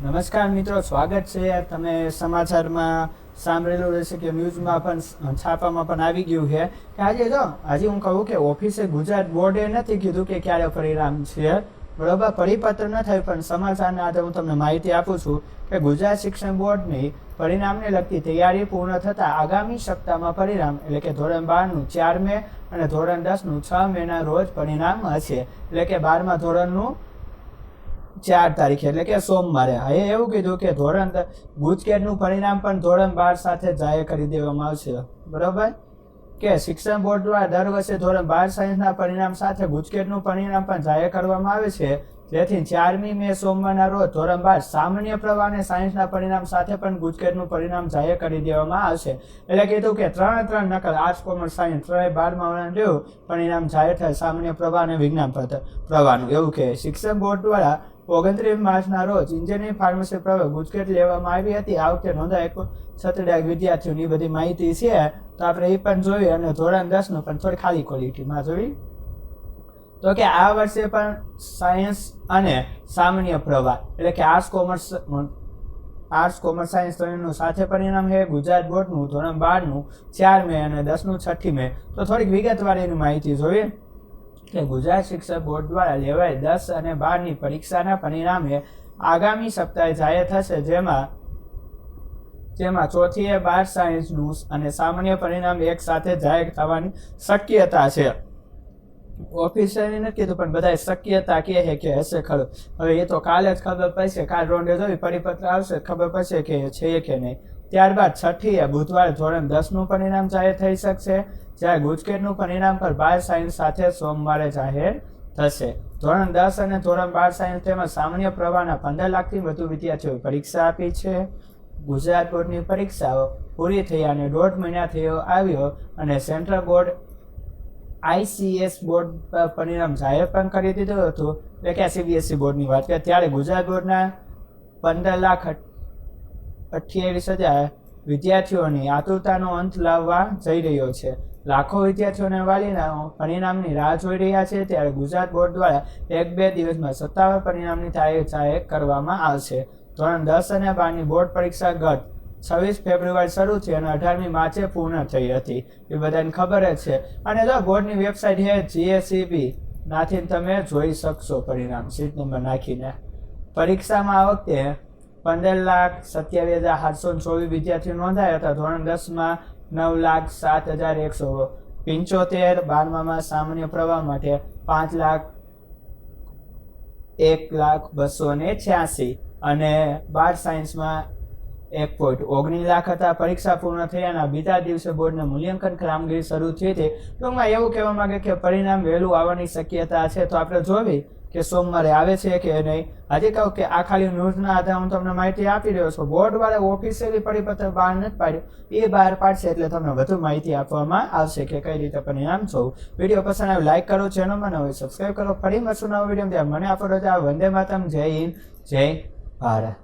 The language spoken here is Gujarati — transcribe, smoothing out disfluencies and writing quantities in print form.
નમસ્કાર મિત્રો, સ્વાગત છે. તમે સમાચારમાં સાંભળેલું રહેશે કે ન્યૂઝમાં પણ છાપામાં પણ આવી ગયું છે કે આજે હું કહું કે ઓફિસે ગુજરાત બોર્ડે નથી કીધું કે ક્યારે પરિણામ છે, બરોબર. પરિપત્ર ન થયું, પણ સમાચારના આધારે હું તમને માહિતી આપું છું કે ગુજરાત શિક્ષણ બોર્ડની પરિણામને લગતી તૈયારી પૂર્ણ થતાં આગામી સપ્તાહમાં પરિણામ એટલે કે ધોરણ 12નું 4 મે અને ધોરણ 10નું 6 મેના રોજ પરિણામ હશે. એટલે કે 12મા ધોરણનું 4 તારીખે એટલે કે સોમવારે. હવે એવું કીધું કે ધોરણ ગુજકેટનું પરિણામ પણ ધોરણ 12 સાથે જાહેર કરી દેવામાં આવશે, બરોબર. કે શિક્ષણ બોર્ડ દ્વારા દર વર્ષે ધોરણ 12 સાયન્સના પરિણામ સાથે ગુજકેટનું પરિણામ પણ જાહેર કરવામાં આવે છે, જેથી 4મી મે સોમવારના રોજ ધોરણ 12 સામાન્ય પ્રવાહ અને સાયન્સના પરિણામ સાથે પણ ગુજકેટનું પરિણામ જાહેર કરી દેવામાં આવશે. એટલે કીધું કે 3 નકલ આર્ટ્સ, કોમર્સ, સાયન્સ 12માં જેવું પરિણામ જાહેર થાય, સામાન્ય પ્રવાહ અને વિજ્ઞાન પ્રવાહનું. એવું કે શિક્ષણ બોર્ડ દ્વારા 29 માર્ચના રોજ એન્જિનિયરિંગ ફાર્મસી પ્રવેશ ગુજકેટ લેવામાં આવી હતી. આ વખતે નોંધાયેલ 36 વિદ્યાર્થીઓની બધી માહિતી છે, તો આપણે એ પણ જોઈએ અને ધોરણ 10નું પણ થોડી ખાલી ક્વોલિટીમાં જોઈ તો કે આ વર્ષે પણ સાયન્સ અને સામાન્ય પ્રવાહ એટલે કે આર્ટ્સ, કોમર્સ, સાયન્સ ત્રણેયનું સાથે પરિણામ છે. ગુજરાત બોર્ડનું ધોરણ 12નું 4 મે અને 10નું 6 મે. તો થોડીક વિગતવાર એની માહિતી જોઈએ કે ગુજરાત શિક્ષણ બોર્ડ દ્વારા લેવાય 10 અને 12ની પરીક્ષાના પરિણામે આગામી સપ્તાહે જાહેર થશે, જેમાં ચોથીએ 12 સાયન્સનું અને સામાન્ય પરિણામ એક સાથે જાહેર થવાની શક્યતા છે. ઓફિસરની નથી કીધું, પણ બધા શક્યતા કહે છે કે હશે ખરું. હવે એ તો કાલે જ ખબર પડશે, કાલ રોંડે જોઈ પરિપત્ર આવશે, ખબર પડશે કે છે કે નહીં. ત્યારબાદ 6ઠીએ બુધવારે ધોરણ 10નું પરિણામ જાહેર થઈ શકશે, જ્યારે ગુજકેટનું પરિણામ પર 12 સાયન્સ સાથે સોમવારે જાહેર થશે. ધોરણ 10 અને ધોરણ 12 સાયન્સ તેમજ સામાન્ય પ્રવાહના 15 લાખથી વધુ વિદ્યાર્થીઓએ પરીક્ષા આપી છે. ગુજરાત બોર્ડની પરીક્ષાઓ પૂરી થઈ અને 1.5 મહિના થયો આવ્યો અને સેન્ટ્રલ બોર્ડ ICS બોર્ડ પરિણામ જાહેર પણ કરી દીધું હતું. એટલે કે CBSE બોર્ડની વાત કરીએ ત્યારે ગુજરાત બોર્ડના 15,28,000 વિદ્યાર્થીઓની આતુરતાનો અંત લાવવા જઈ રહ્યો છે. લાખો વિદ્યાર્થીઓને વાલીના પરિણામની રાહ જોઈ રહ્યા છે, ત્યારે ગુજરાત બોર્ડ દ્વારા 1-2 દિવસમાં સત્તાવાર પરિણામની તારીખ જાહેર કરવામાં આવશે. ધોરણ 10 અને 12ની બોર્ડ પરીક્ષા ગત 26 ફેબ્રુઆરી શરૂ થઈ અને 18મી માર્ચે પૂર્ણ થઈ હતી, એ બધાને ખબર જ છે. અને જો બોર્ડની વેબસાઇટ છે GSEB નાથી તમે જોઈ શકશો પરિણામ સીટ નંબર નાખીને. પરીક્ષામાં આ વખતે 15,27,724 વિદ્યાર્થીઓ નોંધાયા હતા. ધોરણ 10માં 9,07,175, 12માં સામાન્ય પ્રવાહ માટે 5,01,286 અને 12 સાયન્સમાં 1.19 લાખ હતા. પરીક્ષા પૂર્ણ થયાના બીજા દિવસે બોર્ડના મૂલ્યાંકન કામગીરી શરૂ થઈ હતી. ટૂંકમાં એવું કહેવા માંગે કે પરિણામ વહેલું આવવાની શક્યતા છે, તો આપણે જોવી કે સોમવારે આવે છે કે નહીં. હજી કહું કે આ ખાલી ન્યૂઝના આધારે હું તમને માહિતી આપી રહ્યો છું. બોર્ડ વાળા ઓફિશિયલી પરિપત્ર બહાર નથી પાડ્યું, એ બહાર પાડશે એટલે તમને વધુ માહિતી આપવામાં આવશે કે કઈ રીતે પરિણામ જોવું. વિડીયો પસંદ આવે લાઈક કરો, ચેનલમાં ન હોય સબસ્ક્રાઈબ કરો. ફરી મળશું નવો વિડીયો. ત્યાં મને આપો રજા. વંદે માતરમ. જય હિન્દ, જય ભારત.